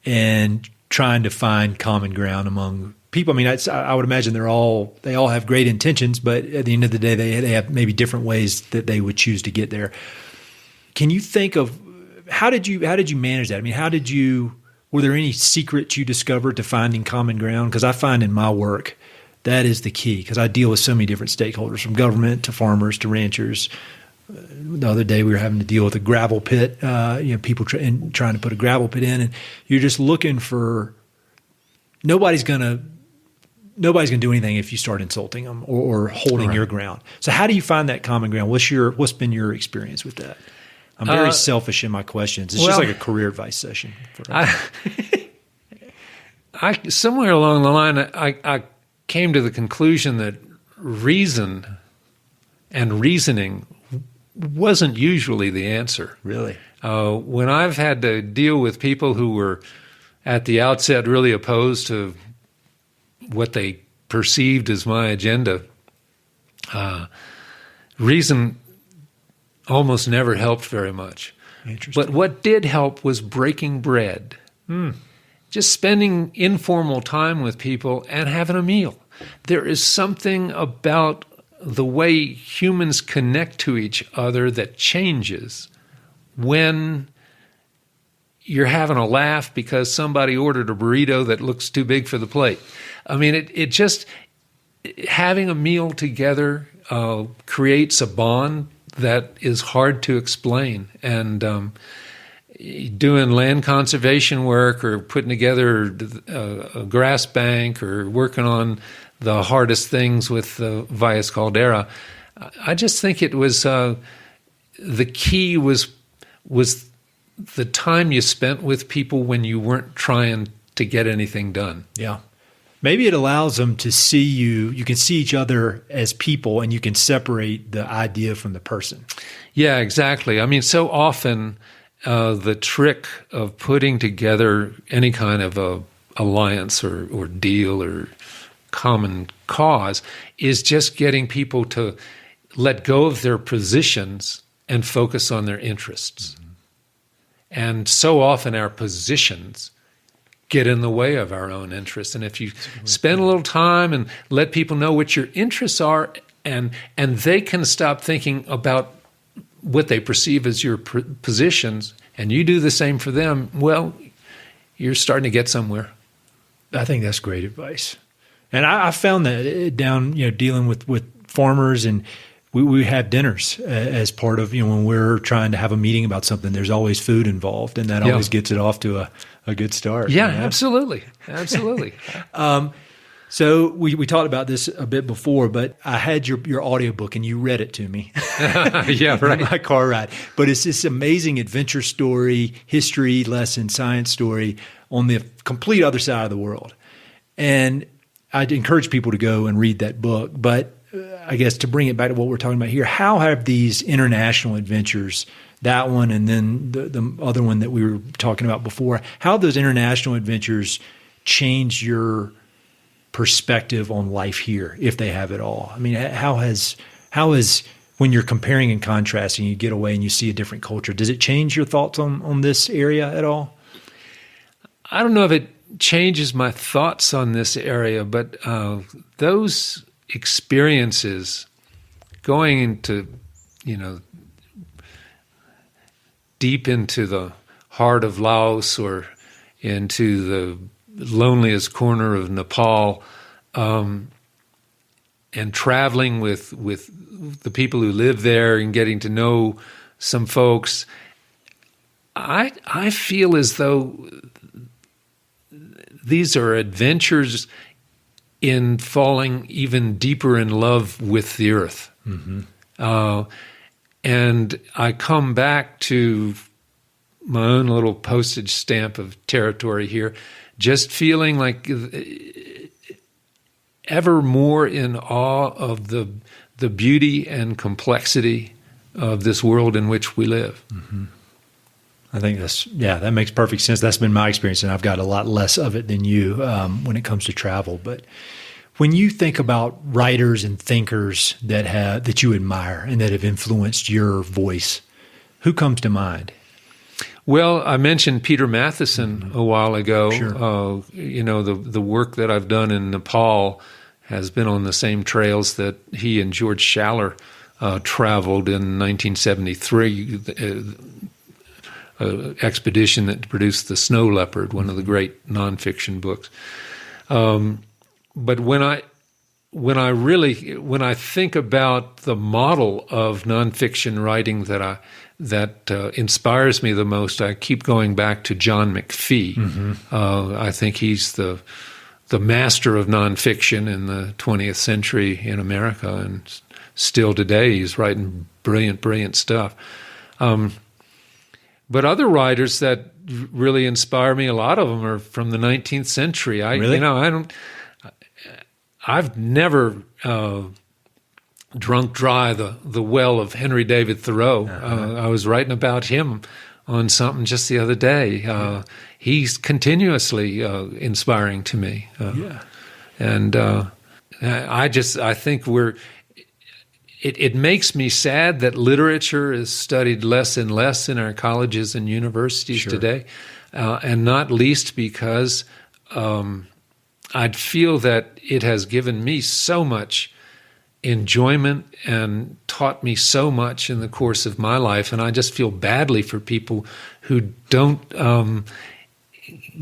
and trying to find common ground among people, I mean, I would imagine they all have great intentions, but at the end of the day, they have maybe different ways that they would choose to get there. Can you think of how did you manage that? I mean, were there any secrets you discovered to finding common ground? Because I find in my work that is the key, because I deal with so many different stakeholders, from government to farmers to ranchers. The other day we were having to deal with a gravel pit, people trying to put a gravel pit in, and you're just looking for nobody's going to do anything if you start insulting them or holding your ground. So how do you find that common ground? What's been your experience with that? I'm very selfish in my questions. It's just like a career advice session. I somewhere along the line, I came to the conclusion that reason and reasoning wasn't usually the answer. Really? When I've had to deal with people who were at the outset really opposed to what they perceived as my agenda, reason almost never helped very much. Interesting. But what did help was breaking bread. Just spending informal time with people and having a meal. There is something about the way humans connect to each other that changes when you're having a laugh because somebody ordered a burrito that looks too big for the plate. I mean, it just, having a meal together creates a bond that is hard to explain. And doing land conservation work or putting together a grass bank or working on the hardest things with the Valles Caldera, I just think it was the key was the time you spent with people when you weren't trying to get anything done. Yeah. Maybe it allows them to see you can see each other as people, and you can separate the idea from the person. Yeah, exactly. I mean, so often the trick of putting together any kind of a alliance or deal or common cause is just getting people to let go of their positions and focus on their interests. Mm-hmm. And so often our positions get in the way of our own interests. And if you spend a little time and let people know what your interests are, and they can stop thinking about what they perceive as your positions, and you do the same for them, well, you're starting to get somewhere. I think that's great advice. And I found that down, dealing with farmers, and we have dinners as part of, when we're trying to have a meeting about something, there's always food involved, and that always gets it off to a good start. Yeah, absolutely. Absolutely. So we talked about this a bit before, but I had your audiobook and you read it to me. Yeah, right. In my car ride. But it's this amazing adventure story, history lesson, science story on the complete other side of the world. And I'd encourage people to go and read that book. But I guess to bring it back to what we're talking about here, how have these international adventures, that one and then the other one that we were talking about before, how have those international adventures changed your perspective on life here, if they have at all? I mean, how has when you're comparing and contrasting, you get away and you see a different culture, does it change your thoughts on this area at all? I don't know if it changes my thoughts on this area, but those experiences going into, deep into the heart of Laos or into the loneliest corner of Nepal, and traveling with the people who live there and getting to know some folks, I feel as though these are adventures in falling even deeper in love with the earth. Mm-hmm. And I come back to my own little postage stamp of territory here, just feeling like ever more in awe of the beauty and complexity of this world in which we live. Mm-hmm. I think that makes perfect sense. That's been my experience, and I've got a lot less of it than you when it comes to travel. But when you think about writers and thinkers that you admire and that have influenced your voice, who comes to mind? Well, I mentioned Peter Matheson a while ago. Sure. The work that I've done in Nepal has been on the same trails that he and George Schaller traveled in 1973, expedition that produced The Snow Leopard, one of the great nonfiction books. But when I think about the model of nonfiction writing that inspires me the most, I keep going back to John McPhee. Mm-hmm. I think he's the master of nonfiction in the 20th century in America, and still today he's writing brilliant stuff. But other writers that really inspire me, a lot of them are from the 19th century. I've never drunk dry the well of Henry David Thoreau. I was writing about him on something just the other day. He's continuously inspiring to me. And I think it makes me sad that literature is studied less and less in our colleges and universities today, and not least because I'd feel that it has given me so much enjoyment and taught me so much in the course of my life, and I just feel badly for people who don't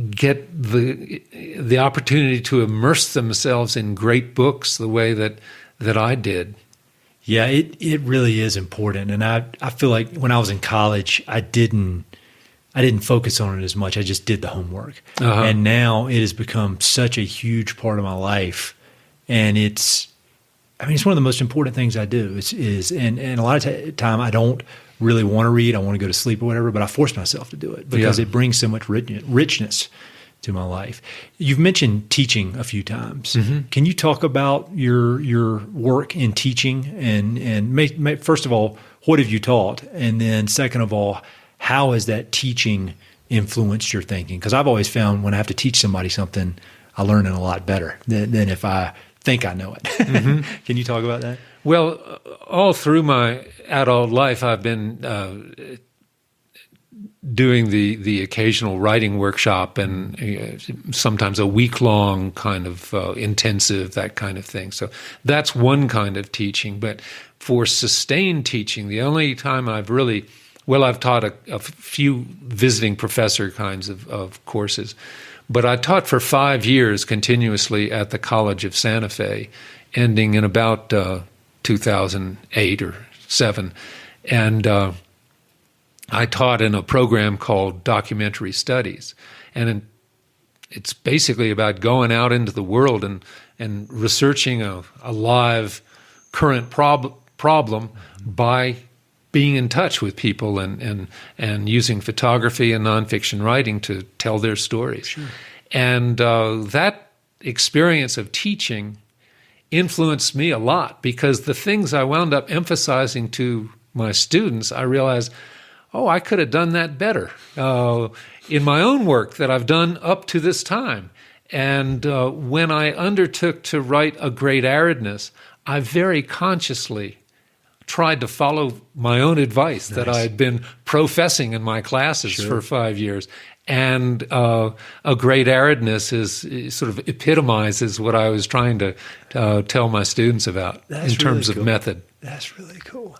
get the opportunity to immerse themselves in great books the way that I did. Yeah, it really is important, and I feel like when I was in college, I didn't focus on it as much. I just did the homework, and now it has become such a huge part of my life, and it's one of the most important things I do. And a lot of time I don't really want to read. I want to go to sleep or whatever, but I force myself to do it because it brings so much richness to my life. You've mentioned teaching a few times. Mm-hmm. Can you talk about your work in teaching and first of all, what have you taught? And then second of all, how has that teaching influenced your thinking? Because I've always found when I have to teach somebody something, I learn it a lot better than if I think I know it. Mm-hmm. Can you talk about that? Well, all through my adult life, I've been doing the occasional writing workshop and sometimes a week-long kind of intensive, that kind of thing. So that's one kind of teaching. But for sustained teaching, the only time I've taught a few visiting professor kinds of courses, but I taught for 5 years continuously at the College of Santa Fe, ending in about 2008 or 7. And I taught in a program called Documentary Studies. And it's basically about going out into the world and researching a live current problem by being in touch with people and using photography and nonfiction writing to tell their stories. Sure. And that experience of teaching influenced me a lot, because the things I wound up emphasizing to my students, I realized, I could have done that better in my own work that I've done up to this time. And when I undertook to write A Great Aridness, I very consciously tried to follow my own advice that I had been professing in my classes for 5 years. And A Great Aridness is sort of epitomizes what I was trying to tell my students about in terms of method. That's really cool.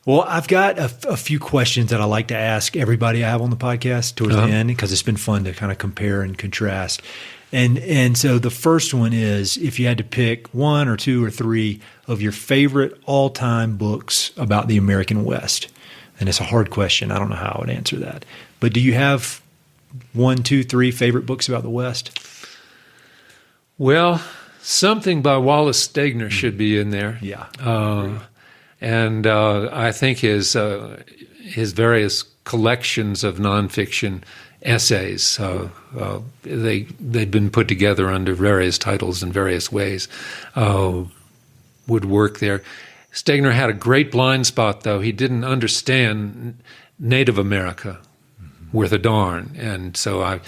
Well, I've got a few questions that I like to ask everybody I have on the podcast towards the end, because it's been fun to kind of compare and contrast. And so the first one is, if you had to pick one or two or three of your favorite all-time books about the American West, and it's a hard question. I don't know how I would answer that. But do you have 1, 2, 3 favorite books about the West? Well, something by Wallace Stegner should be in there. Yeah. And I think his various collections of nonfiction essays, they'd been put together under various titles in various ways, would work there. Stegner had a great blind spot, though. He didn't understand Native America worth a darn, and so I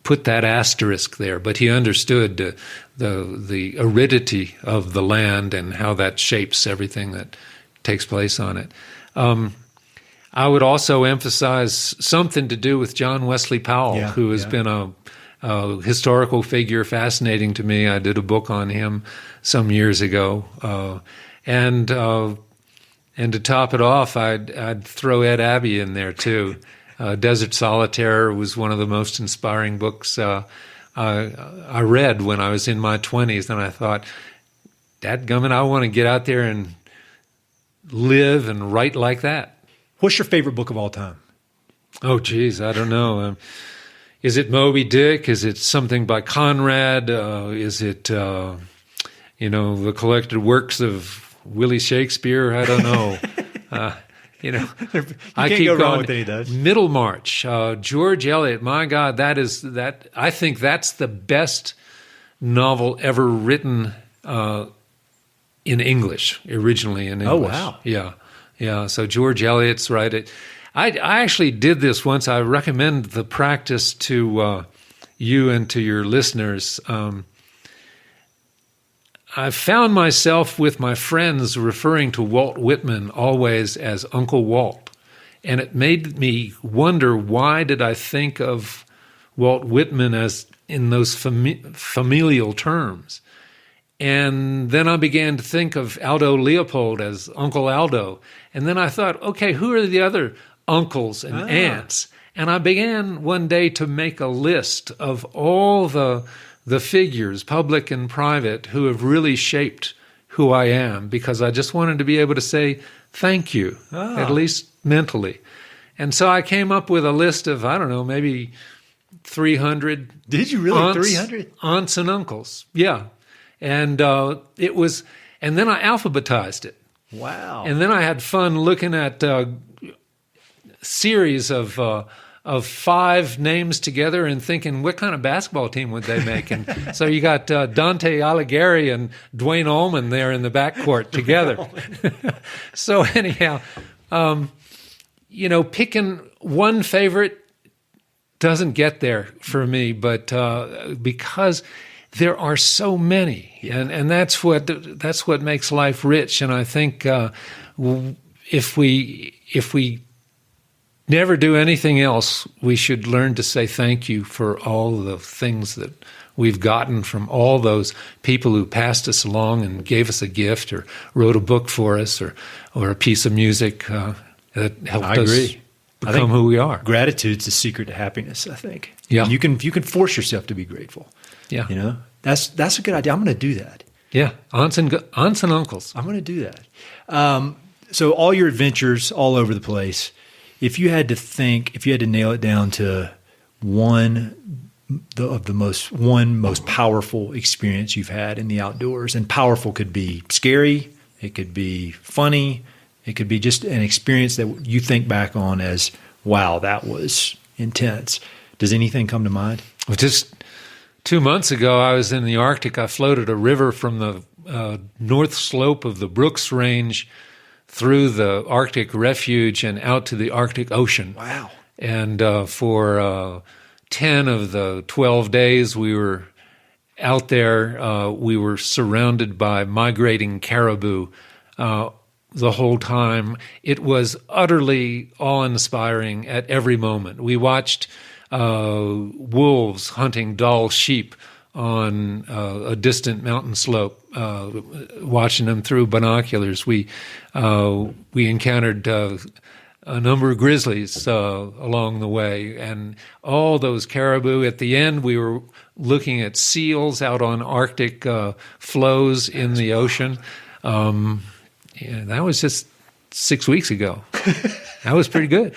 put that asterisk there. But he understood the aridity of the land and how that shapes everything that takes place on it. I would also emphasize something to do with John Wesley Powell, who has been a historical figure, fascinating to me. I did a book on him some years ago, and to top it off, I'd throw Ed Abbey in there too. Desert Solitaire was one of the most inspiring books I read when I was in my 20s, and I thought, dadgummit, I want to get out there and live and write like that. What's your favorite book of all time? Oh, geez, I don't know. Is it Moby Dick? Is it something by Conrad? Is it, the collected works of Willie Shakespeare? I don't know. I keep go wrong with any of those. Middlemarch, George Eliot. My God, I think that's the best novel ever written in English, originally in English. Oh, wow. Yeah. So George Eliot's right. I actually did this once. I recommend the practice to you and to your listeners. I found myself with my friends referring to Walt Whitman always as Uncle Walt. And it made me wonder, why did I think of Walt Whitman as in those familial terms? And then I began to think of Aldo Leopold as Uncle Aldo. And then I thought, okay, who are the other uncles and aunts? And I began one day to make a list of all the figures, public and private, who have really shaped who I am, because I just wanted to be able to say thank you, at least mentally. And so I came up with a list of, I don't know, maybe 300. Did you really? 300? Aunts and uncles, yeah. And it was, and then I alphabetized it. Wow. And then I had fun looking at series of 5 names together and thinking, what kind of basketball team would they make? And so you got Dante Alighieri and Dwayne Allman there in the backcourt together. So anyhow, picking one favorite doesn't get there for me, but because there are so many, and that's what makes life rich. And I think if we never do anything else, we should learn to say thank you for all the things that we've gotten from all those people who passed us along and gave us a gift or wrote a book for us or a piece of music that helped us become who we are. Gratitude's the secret to happiness, I think. Yeah. You can force yourself to be grateful. Yeah. You know, that's a good idea. I'm going to do that. Yeah. Aunts and uncles. I'm going to do that. So all your adventures all over the place, if you had to nail it down to one most powerful experience you've had in the outdoors, and powerful could be scary, it could be funny, it could be just an experience that you think back on as, wow, that was intense. Does anything come to mind? Well, just 2 months ago, I was in the Arctic. I floated a river from the north slope of the Brooks Range through the Arctic Refuge and out to the Arctic Ocean. Wow. And for 10 of the 12 days we were out there, we were surrounded by migrating caribou the whole time. It was utterly awe-inspiring at every moment. We watched wolves hunting Dall sheep on a distant mountain slope, watching them through binoculars. We encountered a number of grizzlies along the way, and all those caribou. At the end, we were looking at seals out on Arctic floes in the ocean. That was just 6 weeks ago. That was pretty good.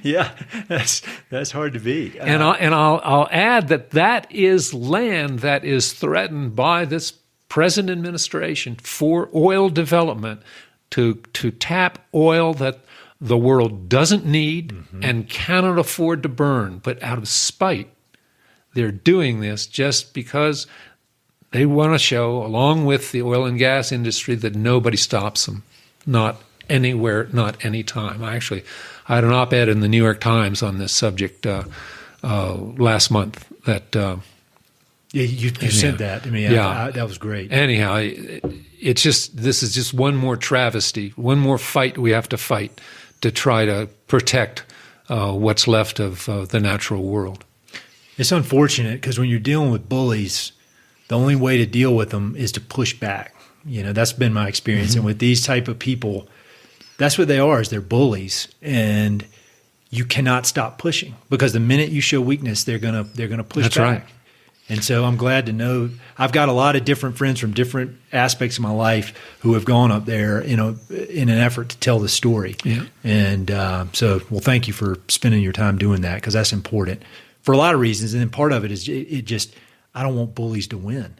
Yeah, that's hard to beat. And I'll add that is land that is threatened by this present administration for oil development to tap oil that the world doesn't need and cannot afford to burn. But out of spite, they're doing this just because they want to show, along with the oil and gas industry, that nobody stops them. Not anywhere, not any time. I had an op-ed in the New York Times on this subject last month. That you said that to me. Yeah, that was great. Anyhow, this is just one more travesty, one more fight we have to fight to try to protect what's left of the natural world. It's unfortunate because when you're dealing with bullies, the only way to deal with them is to push back. You know, that's been my experience. And with these type of people, that's what they are, is they're bullies. And you cannot stop pushing because the minute you show weakness, they're gonna push that's back. Right. And so I'm glad to know I've got a lot of different friends from different aspects of my life who have gone up there, in an effort to tell the story. Yeah. And thank you for spending your time doing that, because that's important for a lot of reasons. And then part of it is I don't want bullies to win.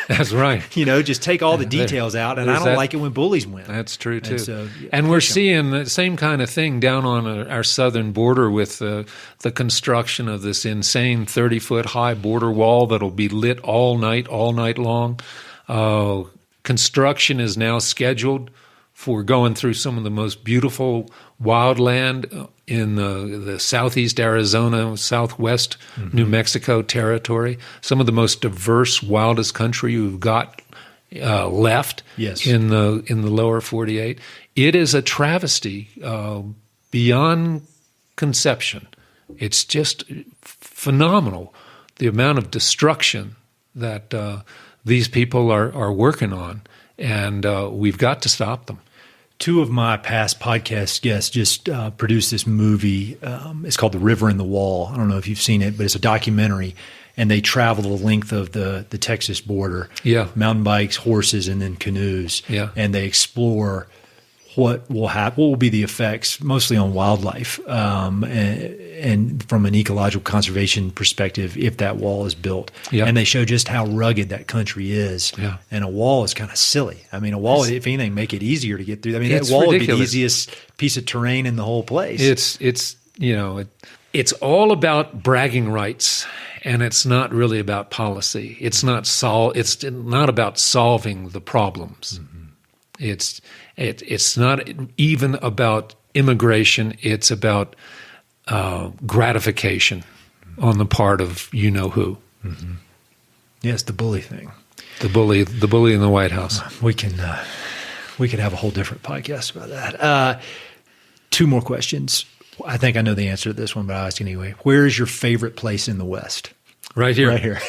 That's right. Just take all the details out, and I don't like it when bullies win. That's true, too. And we're seeing the same kind of thing down on our southern border with the construction of this insane 30-foot high border wall that'll be lit all night long. Construction is now scheduled for going through some of the most beautiful wildland in the southeast Arizona, southwest New Mexico territory, some of the most diverse, wildest country we've got left in the lower 48. It is a travesty beyond conception. It's just phenomenal, the amount of destruction that these people are working on, and we've got to stop them. Two of my past podcast guests just produced this movie. It's called The River and the Wall. I don't know if you've seen it, but it's a documentary, and they travel the length of the Texas border. Yeah. Mountain bikes, horses, and then canoes. Yeah. And they explore what will happen, what will be the effects, mostly on wildlife, and from an ecological conservation perspective, if that wall is built. Yeah. And they show just how rugged that country is. Yeah. And a wall is kind of silly. I mean, a wall, if anything, make it easier to get through. I mean, that wall would be the easiest piece of terrain in the whole place. It's all about bragging rights, and it's not really about policy. It's not about solving the problems. It's not even about immigration. It's about gratification on the part of you-know-who. Mm-hmm. Yes, the bully thing. The bully in the White House. We could have a whole different podcast about that. Two more questions. I think I know the answer to this one, but I'll ask anyway. Where is your favorite place in the West? Right here. Right here.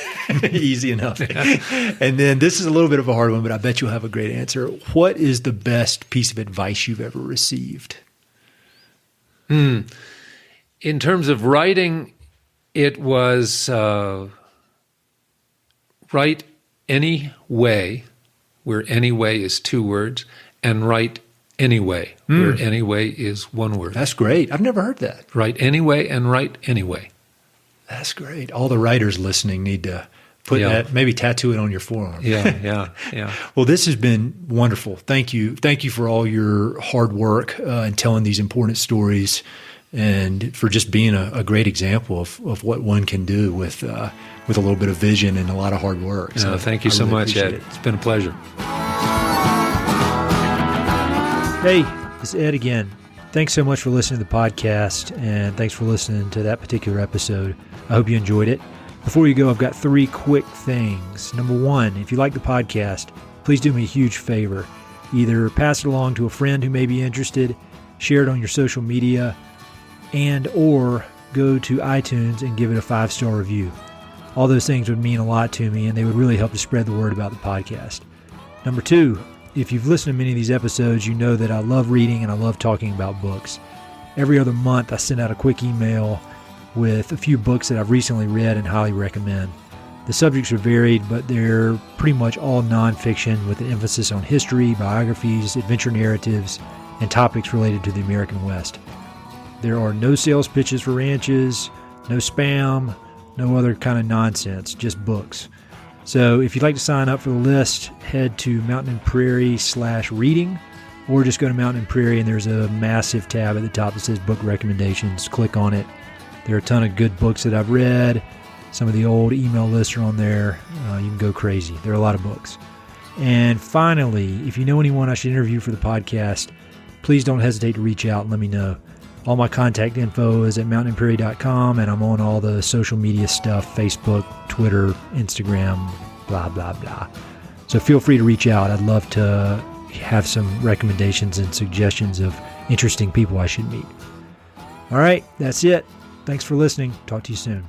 Easy enough. And then this is a little bit of a hard one, but I bet you'll have a great answer. What is the best piece of advice you've ever received? In terms of writing, it was write any way, where any way is 2 words, and write anyway, where anyway is 1 word. That's great. I've never heard that. Write anyway and write anyway. That's great. All the writers listening need to put that, maybe tattoo it on your forearm. Yeah. Well, this has been wonderful. Thank you. Thank you for all your hard work and telling these important stories, and for just being a great example of what one can do with a little bit of vision and a lot of hard work. So thank you so much, Ed. It's been a pleasure. Hey, it's Ed again. Thanks so much for listening to the podcast, and thanks for listening to that particular episode. I hope you enjoyed it. Before you go, I've got 3 quick things. Number 1, if you like the podcast, please do me a huge favor. Either pass it along to a friend who may be interested, share it on your social media, and or go to iTunes and give it a 5-star review. All those things would mean a lot to me, and they would really help to spread the word about the podcast. Number 2, if you've listened to many of these episodes, you know that I love reading and I love talking about books. Every other month, I send out a quick email with a few books that I've recently read and highly recommend. The subjects are varied, but they're pretty much all nonfiction with an emphasis on history, biographies, adventure narratives, and topics related to the American West. There are no sales pitches for ranches, no spam, no other kind of nonsense, just books. So if you'd like to sign up for the list, head to Mountain and Prairie/reading, or just go to Mountain and Prairie and there's a massive tab at the top that says book recommendations. Click on it. There are a ton of good books that I've read. Some of the old email lists are on there. You can go crazy. There are a lot of books. And finally, if you know anyone I should interview for the podcast, please don't hesitate to reach out and let me know. All my contact info is at mountainandprairie.com, and I'm on all the social media stuff, Facebook, Twitter, Instagram, blah, blah, blah. So feel free to reach out. I'd love to have some recommendations and suggestions of interesting people I should meet. All right, that's it. Thanks for listening. Talk to you soon.